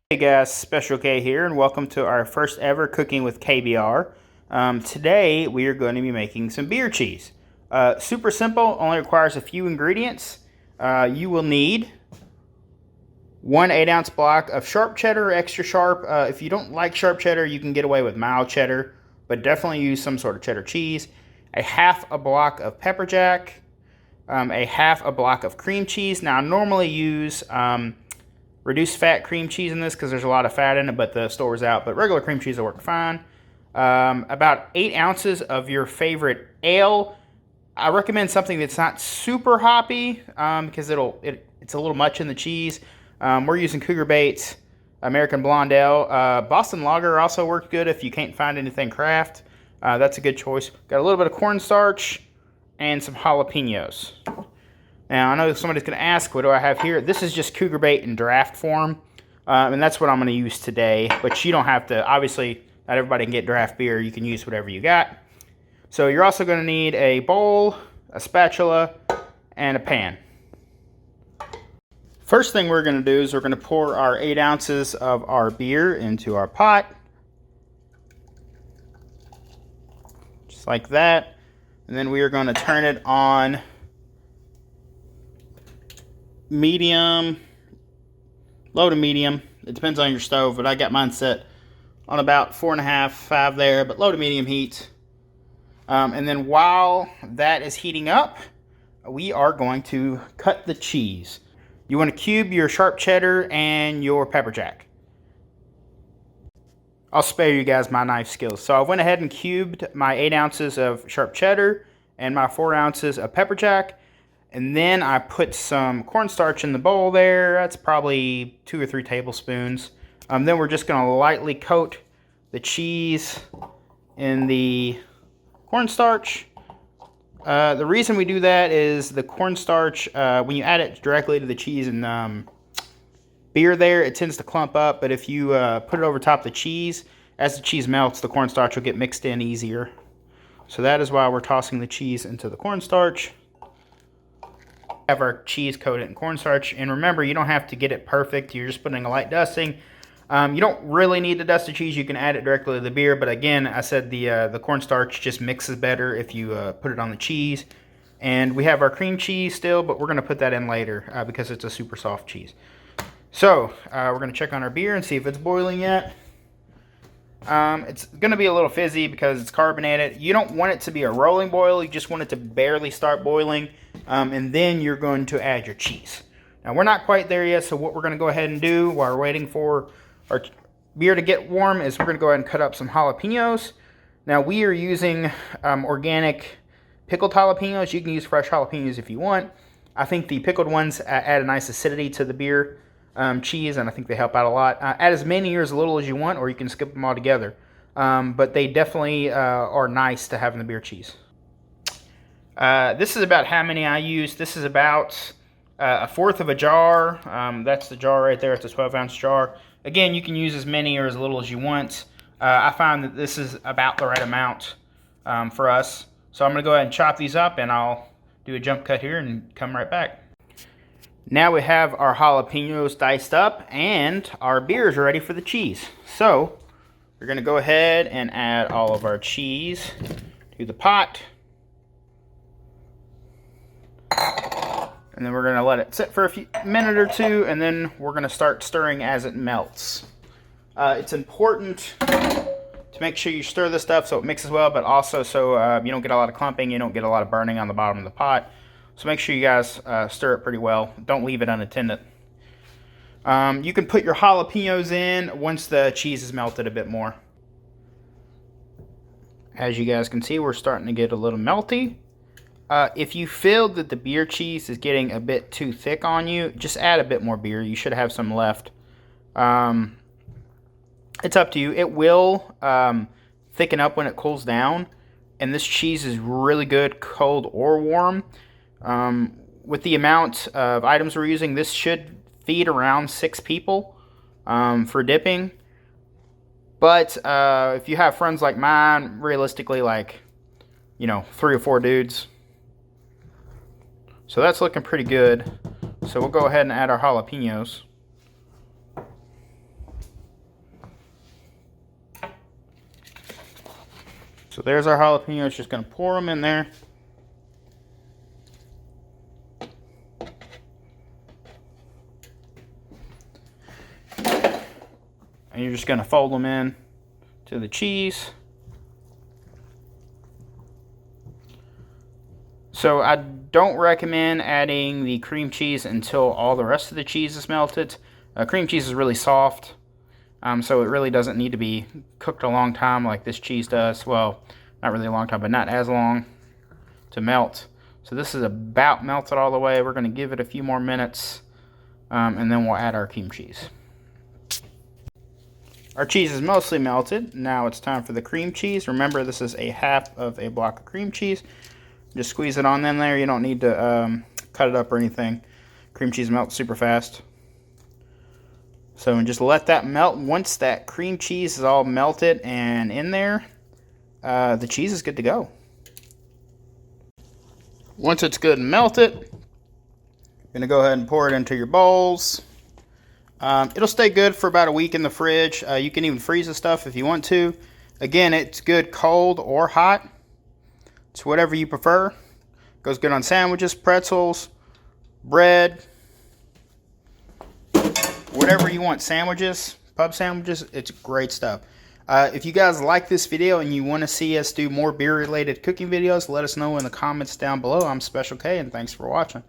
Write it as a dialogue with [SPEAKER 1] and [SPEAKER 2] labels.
[SPEAKER 1] Hey guys, Special K here, and welcome to our first ever Cooking with KBR. Today we are going to be making some beer cheese. Super simple, only requires a few ingredients. You will need 1 8-ounce block of sharp cheddar, extra sharp. If you don't like sharp cheddar, you can get away with mild cheddar, but definitely use some sort of cheddar cheese. A half a block of pepper jack, a half a block of cream cheese. Now I normally use reduced fat cream cheese in this because there's a lot of fat in it, but the store's out. But regular cream cheese will work fine. About 8 ounces of your favorite ale. I recommend something that's not super hoppy because it's a little much in the cheese. We're using Cougar Bates American Blonde Ale. Boston Lager also works good if you can't find anything craft. That's a good choice. Got a little bit of cornstarch and some jalapenos. Now, I know somebody's going to ask, what do I have here? This is just Cougar Bait in draft form, and that's what I'm going to use today. But you don't have to, obviously, not everybody can get draft beer. You can use whatever you got. So you're also going to need a bowl, a spatula, and a pan. First thing we're going to do is we're going to pour our 8 ounces of our beer into our pot. Just like that. And then we are going to turn it on medium, low to medium. It depends on your stove, but I got mine set on about 4.5, 5 there, but low to medium heat. And then while that is heating up, we are going to cut the cheese. You want to cube your sharp cheddar and your pepper jack. I'll spare you guys my knife skills. So I went ahead and cubed my 8 ounces of sharp cheddar and my 4 ounces of pepper jack. And then I put some cornstarch in the bowl there. That's probably 2 or 3 tablespoons. Then we're just going to lightly coat the cheese in the cornstarch. The reason we do that is the cornstarch, when you add it directly to the cheese and beer there, it tends to clump up. But if you put it over top of the cheese, as the cheese melts, the cornstarch will get mixed in easier. So that is why we're tossing the cheese into the cornstarch. Have our cheese coated in cornstarch, and remember, you don't have to get it perfect. You're just putting a light dusting. You don't really need to dust the cheese. You can add it directly to the beer, but again, I said the cornstarch just mixes better if you put it on the cheese. And we have our cream cheese still, but we're going to put that in later because it's a super soft cheese. So we're going to check on our beer and see if it's boiling yet. It's going to be a little fizzy because it's carbonated. You don't want it to be a rolling boil. You just want it to barely start boiling. And then you're going to add your cheese. Now, we're not quite there yet, so what we're going to go ahead and do while we're waiting for our beer to get warm is we're going to go ahead and cut up some jalapenos. Now, we are using organic pickled jalapenos. You can use fresh jalapenos if you want. I think the pickled ones add a nice acidity to the beer cheese, and I think they help out a lot. Add as many or as little as you want, or you can skip them all together. But they definitely are nice to have in the beer cheese. This is about how many I use. This is about 1/4 of a jar. That's the jar right there. It's a 12-ounce jar. Again, you can use as many or as little as you want. I find that this is about the right amount for us. So I'm going to go ahead and chop these up, and I'll do a jump cut here and come right back. Now we have our jalapenos diced up, and our beer is ready for the cheese. So we're going to go ahead and add all of our cheese to the pot. And then we're going to let it sit for a minute or two, and then we're going to start stirring as it melts. It's important to make sure you stir this stuff so it mixes well, but also so you don't get a lot of clumping, you don't get a lot of burning on the bottom of the pot. So make sure you guys stir it pretty well. Don't leave it unattended. You can put your jalapenos in once the cheese is melted a bit more. As you guys can see, we're starting to get a little melty. If you feel that the beer cheese is getting a bit too thick on you, just add a bit more beer. You should have some left. It's up to you. It will thicken up when it cools down. And this cheese is really good cold or warm. With the amount of items we're using, this should feed around 6 people for dipping. But if you have friends like mine, realistically, like, 3 or 4 dudes. So that's looking pretty good. So we'll go ahead and add our jalapenos. So there's our jalapenos. Just going to pour them in there. And you're just going to fold them in to the cheese. So I don't recommend adding the cream cheese until all the rest of the cheese is melted. Cream cheese is really soft, so it really doesn't need to be cooked a long time like this cheese does. Well, not really a long time, but not as long to melt. So this is about melted all the way. We're going to give it a few more minutes, and then we'll add our cream cheese. Our cheese is mostly melted. Now it's time for the cream cheese. Remember, this is a half of a block of cream cheese. Just squeeze it on in there. You don't need to cut it up or anything. Cream cheese melts super fast. So just let that melt. Once that cream cheese is all melted and in there, the cheese is good to go. Once it's good and melted, you're going to go ahead and pour it into your bowls. It'll stay good for about a week in the fridge. You can even freeze the stuff if you want to. Again, it's good cold or hot. It's whatever you prefer. Goes good on sandwiches, pretzels, bread, whatever you want. Sandwiches, pub sandwiches, it's great stuff. If you guys like this video and you want to see us do more beer related cooking videos, let us know in the comments down below. I'm Special K and thanks for watching.